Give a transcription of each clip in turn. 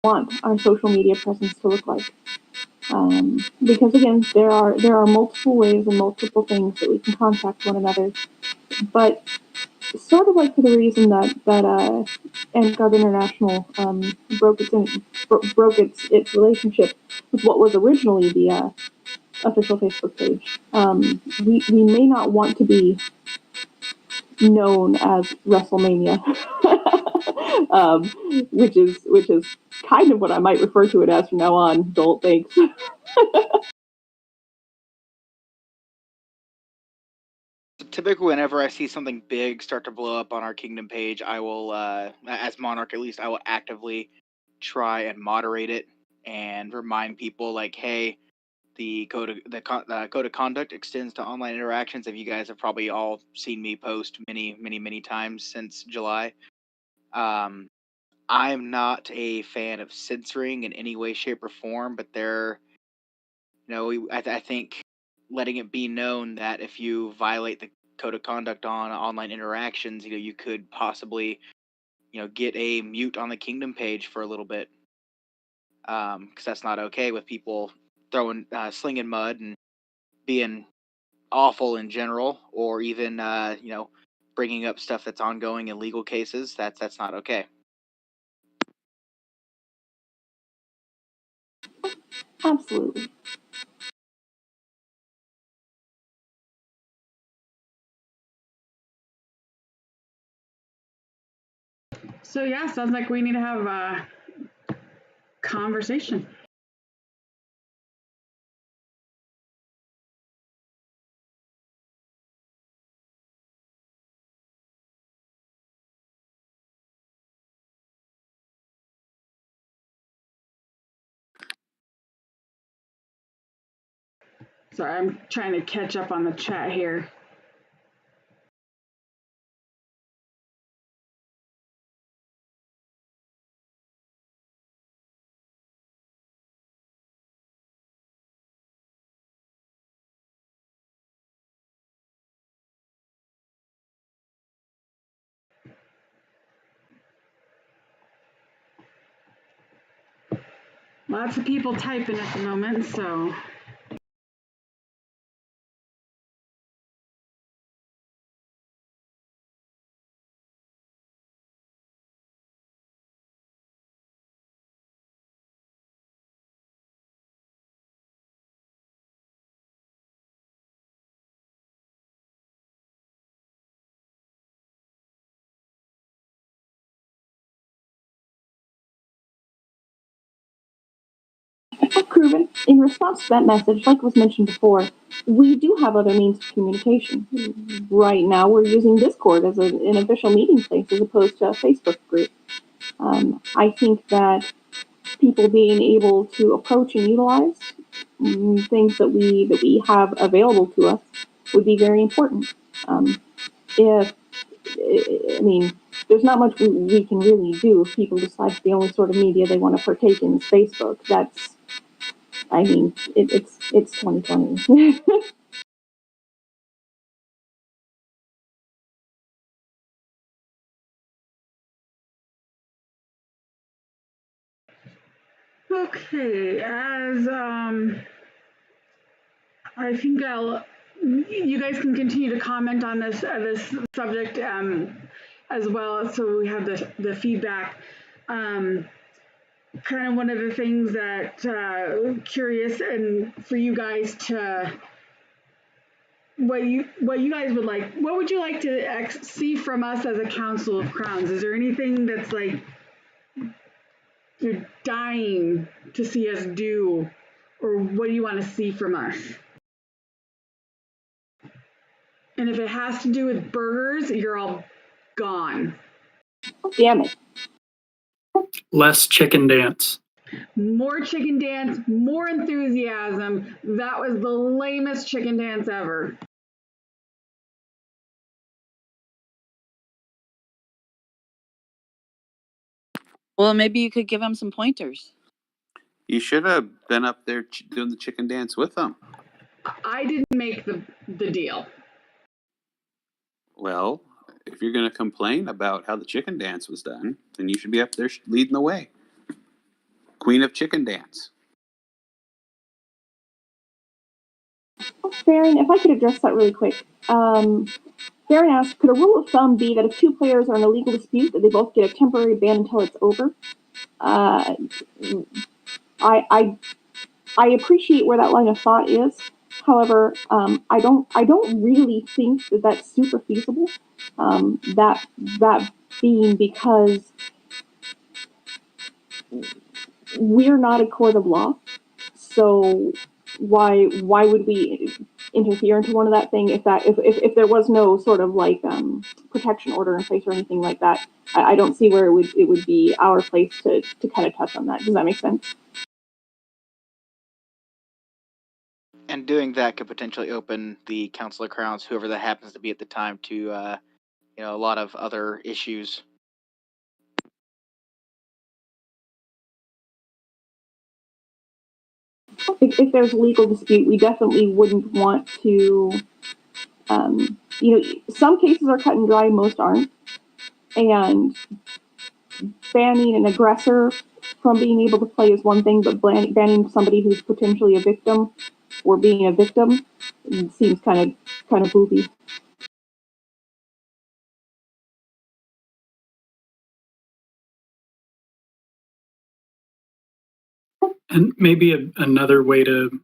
want our social media presence to look like. Because again, there are multiple ways and multiple things that we can contact one another, but sort of like for the reason that NGov International broke its relationship with what was originally the official Facebook page. We may not want to be known as WrestleMania, which is kind of what I might refer to it as from now on. Don't thanks. Typically, whenever I see something big start to blow up on our Kingdom page, I will, as Monarch at least, I will actively try and moderate it and remind people like, hey, the code of conduct extends to online interactions. If you guys have probably all seen me post many times since July. I'm not a fan of censoring in any way, shape, or form, but I think letting it be known that if you violate the code of conduct on online interactions, you could possibly, get a mute on the Kingdom page for a little bit, because that's not okay with people slinging mud and being awful in general, or even bringing up stuff that's ongoing in legal cases. That's not okay. Absolutely. So yeah, sounds like we need to have a conversation. Sorry, I'm trying to catch up on the chat here. Lots of people typing at the moment, so. Proven. In response to that message, like was mentioned before, we do have other means of communication. Right now, we're using Discord as an official meeting place as opposed to a Facebook group. I think that people being able to approach and utilize things that we have available to us would be very important. If I mean, there's not much we can really do if people decide the only sort of media they want to partake in is Facebook. I mean, it's 2020. Okay, as I think you guys can continue to comment on this subject as well, so we have the feedback. Kind of one of the things that curious and for you guys to what you guys would like. What would you like to see from us as a Council of Crowns? Is there anything that's like you're dying to see us do, or what do you want to see from us? And if it has to do with burgers, you're all gone. Damn it. Less chicken dance. More chicken dance, more enthusiasm. That was the lamest chicken dance ever. Well, maybe you could give them some pointers. You should have been up there doing the chicken dance with them. I didn't make the deal. Well, if you're going to complain about how the chicken dance was done, then you should be up there leading the way. Queen of Chicken Dance. Baron, if I could address that really quick. Baron asked, could a rule of thumb be that if two players are in a legal dispute, that they both get a temporary ban until it's over? I appreciate where that line of thought is. However, I don't really think that that's super feasible. That being because we're not a court of law, so why would we interfere into one of that thing if there was no sort of like protection order in place or anything like that? I don't see where it would be our place to kind of touch on that. Does that make sense? And doing that could potentially open the Council of Crowns, whoever that happens to be at the time, to a lot of other issues. If there's a legal dispute, we definitely wouldn't want to. Some cases are cut and dry, most aren't, and banning an aggressor from being able to play is one thing, but banning somebody who's potentially a victim or being a victim seems kind of booby. And maybe another way to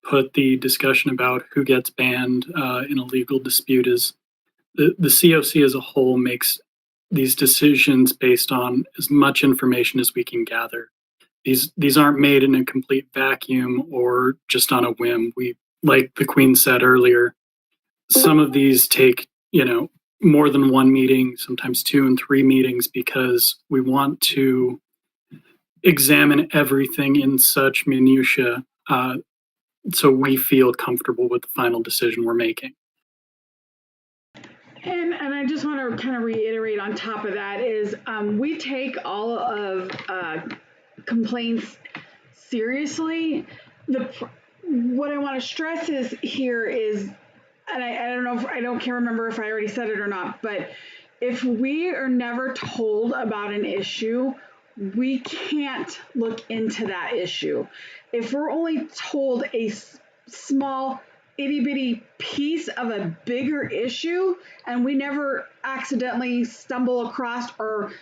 put the discussion about who gets banned in a legal dispute is the COC as a whole makes these decisions based on as much information as we can gather. These aren't made in a complete vacuum or just on a whim. We, like the Queen said earlier, some of these take, more than one meeting, sometimes 2 and 3 meetings, because we want to examine everything in such minutia so we feel comfortable with the final decision we're making. And I just want to kind of reiterate on top of that is we take all of complaints seriously. What I want to stress is here is, and I don't know if can't remember if I already said it or not, but if we are never told about an issue, we can't look into that issue. If we're only told a small itty bitty piece of a bigger issue and we never accidentally stumble across or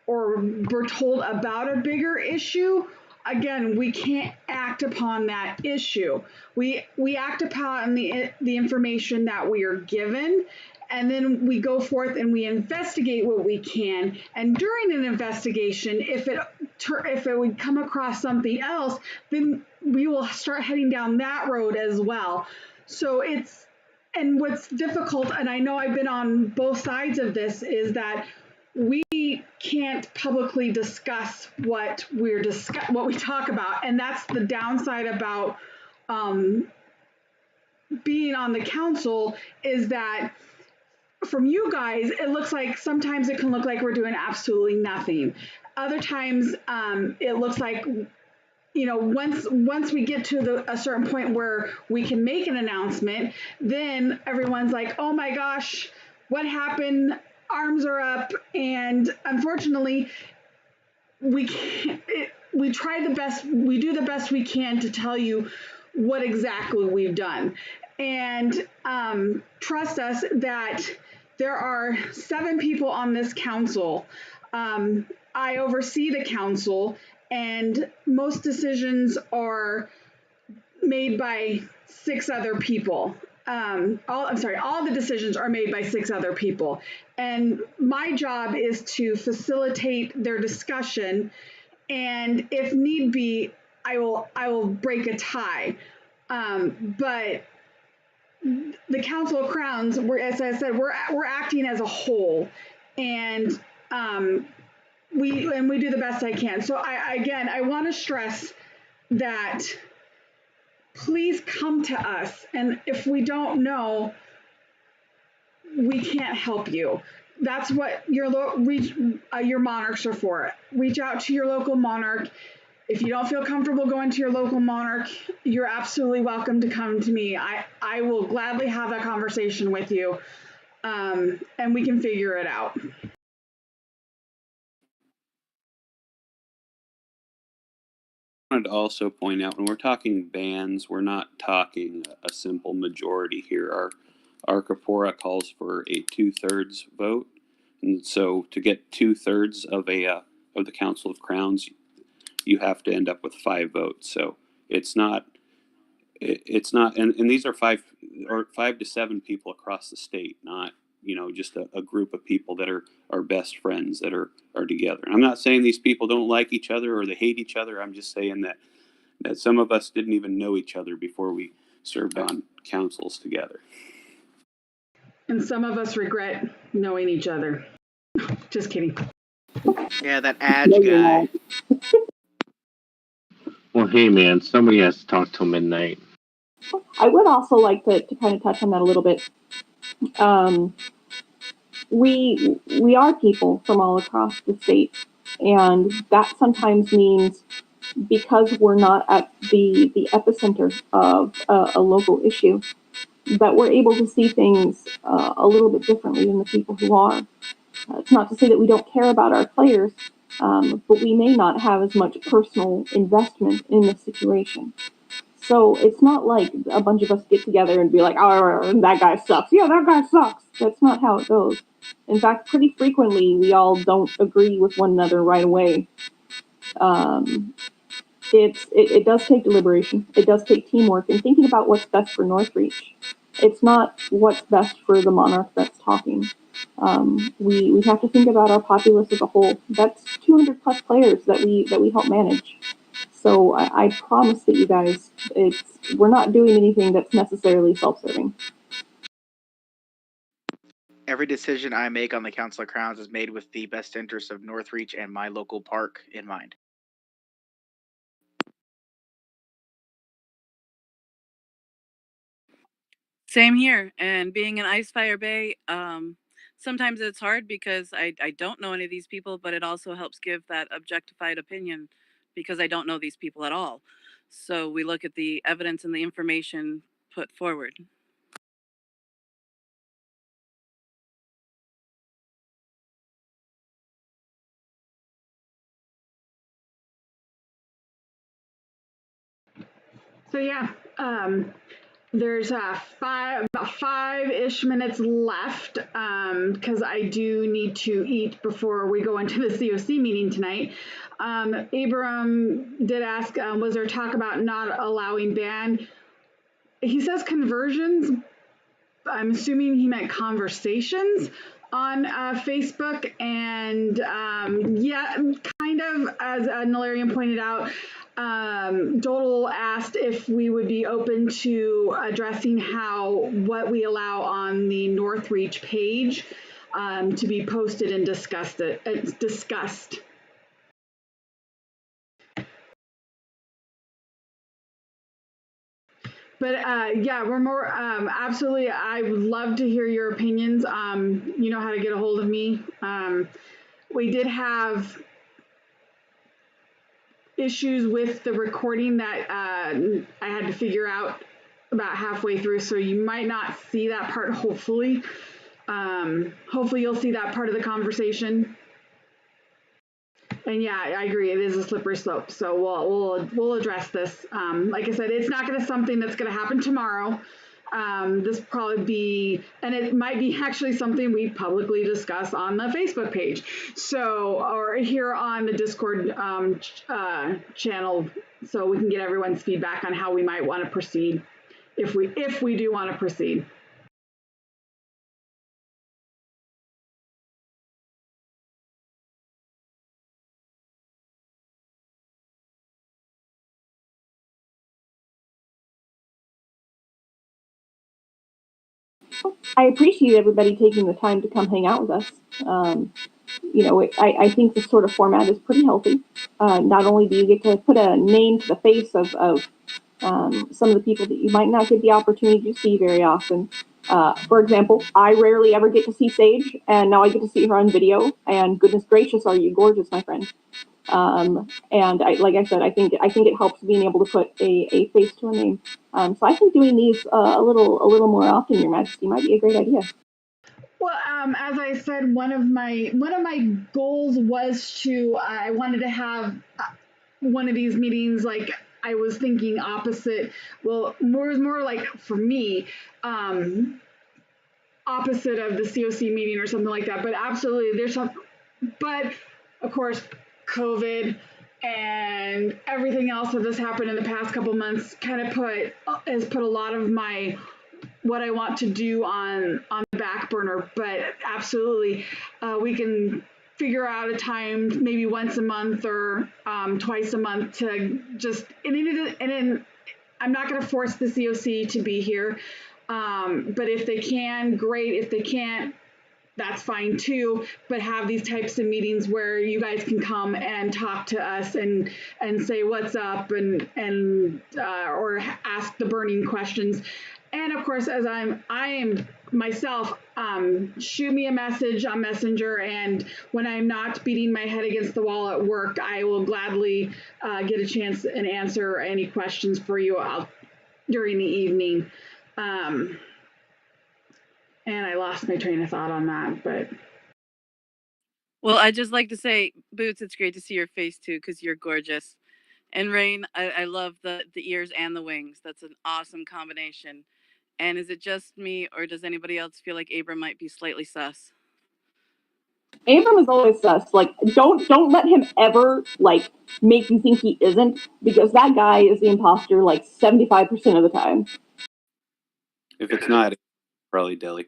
we're told about a bigger issue, again, we can't act upon that issue. We act upon the information that we are given, and then we go forth and we investigate what we can. And during an investigation, if it would come across something else, then we will start heading down that road as well. So and what's difficult, and I know I've been on both sides of this, is that we can't publicly discuss what we talk about, and that's the downside about being on the council, is that from you guys, it looks like sometimes it can look like we're doing absolutely nothing. Other times, it looks like, once we get to a certain point where we can make an announcement, then everyone's like, oh my gosh, what happened? Arms are up. And unfortunately, we do the best we can to tell you what exactly we've done. And trust us that there are 7 people on this council. I oversee the council, and most decisions are made by 6 other people. All the decisions are made by 6 other people. And my job is to facilitate their discussion. And if need be, I will break a tie. But the Council of Crowns, as I said, we're acting as a whole, and we do the best I can. So I want to stress that please come to us, and if we don't know, we can't help you. That's what your monarchs are for. Reach out to your local monarch. If you don't feel comfortable going to your local monarch, you're absolutely welcome to come to me. I will gladly have that conversation with you, and we can figure it out. wanted to also point out when we're talking bans, we're not talking a simple majority here. Our corpora calls for a 2/3 vote, and so to get 2/3 of the Council of Crowns, you have to end up with 5 votes. So it's not, and these are 5 to 7 people across the state, not just a group of people that are best friends that are together. And I'm not saying these people don't like each other or they hate each other. I'm just saying that some of us didn't even know each other before we served on councils together. And some of us regret knowing each other. Just kidding. Yeah, that Adge No, you're guy. not. Well, hey, man, somebody has to talk till midnight. I would also like to kind of touch on that a little bit. We are people from all across the state, and that sometimes means because we're not at the epicenter of a local issue, that we're able to see things a little bit differently than the people who are. It's not to say that we don't care about our players, but we may not have as much personal investment in the situation. So it's not like a bunch of us get together and be like, oh, that guy sucks. Yeah, that guy sucks. That's not how it goes. In fact, pretty frequently, we all don't agree with one another right away. It does take deliberation. It does take teamwork and thinking about what's best for Northreach. It's not what's best for the monarch that's talking. We have to think about our populace as a whole. That's 200 plus players that we help manage. So I promise that you guys, we're not doing anything that's necessarily self-serving. Every decision I make on the Council of Crowns is made with the best interests of Northreach and my local park in mind. Same here. And being in Icefire Bay, sometimes it's hard because I don't know any of these people, but it also helps give that objectified opinion because I don't know these people at all. So we look at the evidence and the information put forward. So yeah, there's about 5-ish minutes left because I do need to eat before we go into the COC meeting tonight. Abram did ask, was there talk about not allowing ban? He says conversions. I'm assuming he meant conversations on Facebook. And yeah, kind of as Nalarian pointed out, Dodal asked if we would be open to addressing what we allow on the Northreach page to be posted and discussed. But yeah, we're more absolutely. I would love to hear your opinions. You know how to get a hold of me. We did have issues with the recording that I had to figure out about halfway through, so you might not see that part. Hopefully, hopefully you'll see that part of the conversation. And yeah, I agree. It is a slippery slope. So we'll address this. Like I said, it's not going to something that's going to happen tomorrow. This will probably be, and it might be actually something we publicly discuss on the Facebook page. So, or here on the Discord channel, so we can get everyone's feedback on how we might want to proceed if we do want to proceed. I appreciate everybody taking the time to come hang out with us. I think this sort of format is pretty healthy. Not only do you get to put a name to the face of some of the people that you might not get the opportunity to see very often. For example, I rarely ever get to see Sage, and now I get to see her on video. And goodness gracious, are you gorgeous, my friend? And like I said, I think it helps being able to put a face to a name. So I think doing these a little more often, Your Majesty, might be a great idea. Well, as I said, one of my goals was I wanted to have one of these meetings, like I was thinking opposite, well, more like for me, opposite of the COC meeting or something like that. But absolutely, there's some, but of course, COVID and everything else that has happened in the past couple months kind of has put a lot of my what I want to do on the back burner. But absolutely, we can figure out a time, maybe once a month or twice a month, to just and I'm not going to force the COC to be here, but if they can, great. If they can't, that's fine too. But have these types of meetings where you guys can come and talk to us and say what's up and or ask the burning questions. And of course, as I am myself, shoot me a message on Messenger, and when I'm not beating my head against the wall at work, I will gladly get a chance and answer any questions for you during the evening. And I lost my train of thought on that, but. Well, I'd just like to say, Boots, it's great to see your face too, because you're gorgeous. And Rain, I love the ears and the wings. That's an awesome combination. And is it just me, or does anybody else feel like Abram might be slightly sus? Abram is always sus. Like, don't let him ever like make you think he isn't, because that guy is the imposter like 75% of the time. If it's not, it's probably Deli.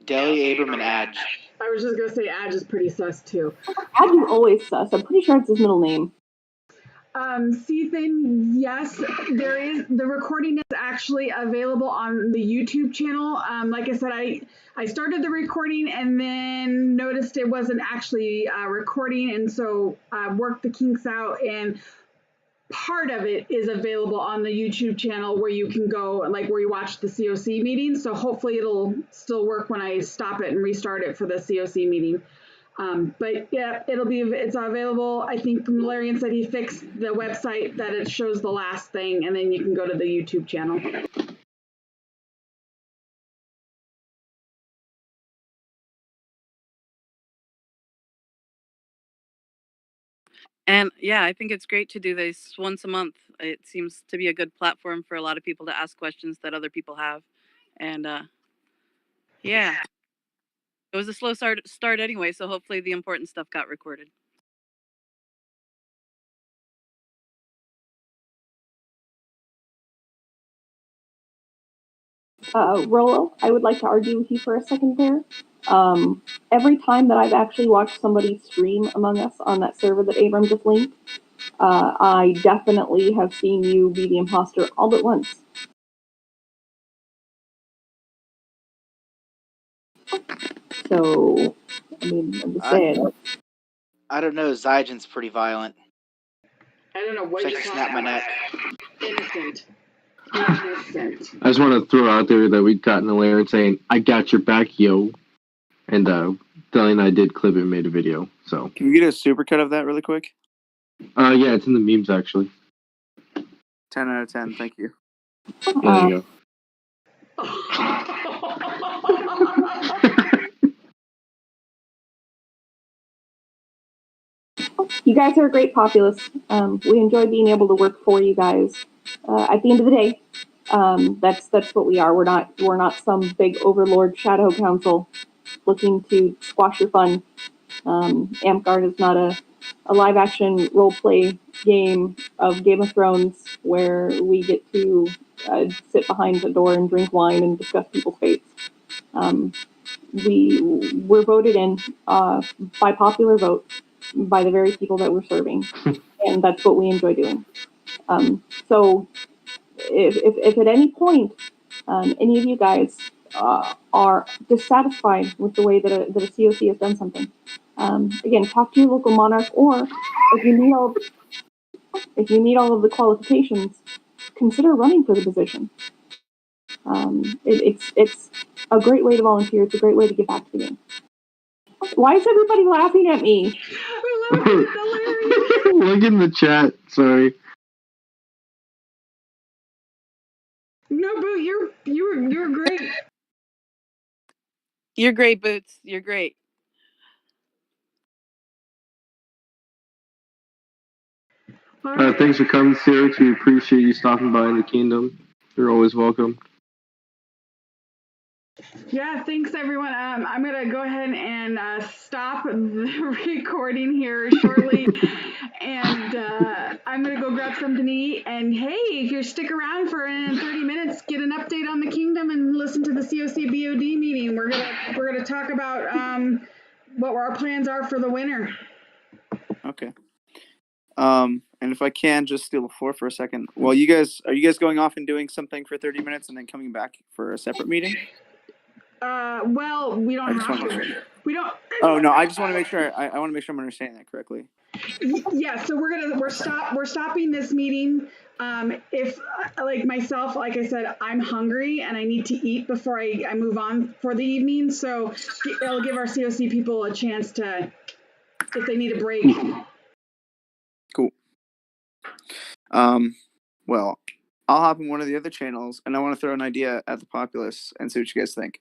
Deli, Abram, and Adge. I was just gonna say Adge is pretty sus too. Adge is always sus. I'm pretty sure it's his middle name. Cthan, yes, there is. The recording is actually available on the YouTube channel. Like I said, I started the recording and then noticed it wasn't actually recording, and so worked the kinks out, and part of it is available on the YouTube channel where you can go, like where you watch the COC meeting. So hopefully it'll still work when I stop it and restart it for the COC meeting. But yeah, it's available. I think Valerian said he fixed the website that it shows the last thing, and then you can go to the YouTube channel. And yeah, I think it's great to do this once a month. It seems to be a good platform for a lot of people to ask questions that other people have. And yeah, it was a slow start anyway, so hopefully the important stuff got recorded. Rolo, I would like to argue with you for a second there. Every time that I've actually watched somebody stream Among Us on that server that Abram just linked, I definitely have seen you be the imposter all but once. So, I mean, I'm just saying. I don't know. Zygen's pretty violent. I don't know what It's you're like talking snap my about. neck. Innocent. I just want to throw out there that we've gotten a layer saying, I got your back, yo. And Deli and I did clip it and made a video. So Can we get a supercut of that really quick? yeah, it's in the memes actually. 10 out of 10, thank you. There you go. You guys are a great populace. We enjoy being able to work for you guys. At the end of the day, that's what we are. We're not some big overlord shadow council looking to squash your fun. Amtgard is not a live action role play game of Game of Thrones where we get to sit behind a door and drink wine and discuss people's fates. We're voted in by popular vote by the very people that we're serving, and that's what we enjoy doing. So if at any point any of you guys are dissatisfied with the way that a COC has done something, again, talk to your local monarch, or if you meet all of the qualifications, consider running for the position. It's a great way to volunteer. It's a great way to give back to the game. Why is everybody laughing at me? Look in the chat. Sorry. No, Boo, you're great. You're great, Boots. You're great. All right. Thanks for coming, Sirix. We appreciate you stopping by in the kingdom. You're always welcome. Yeah, thanks everyone. I'm gonna go ahead and stop the recording here shortly, and I'm gonna go grab something to eat. And hey, if you stick around for 30 minutes, get an update on the kingdom and listen to the CoC BoD meeting. We're gonna talk about what our plans are for the winter. Okay. And if I can just steal the floor for a second. Well, are you guys going off and doing something for 30 minutes and then coming back for a separate meeting? Well, we don't have to. We don't. Oh no, I just want to make sure. I want to make sure I'm understanding that correctly. Yeah, so we're stopping this meeting. If like myself, like I said, I'm hungry and I need to eat before I move on for the evening. So it'll give our CoC people a chance to, if they need a break. Cool. Well, I'll hop in one of the other channels, and I want to throw an idea at the populace and see what you guys think.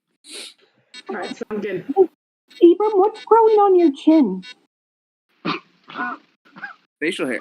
All right, sounds good. Abram, what's growing on your chin? Facial hair.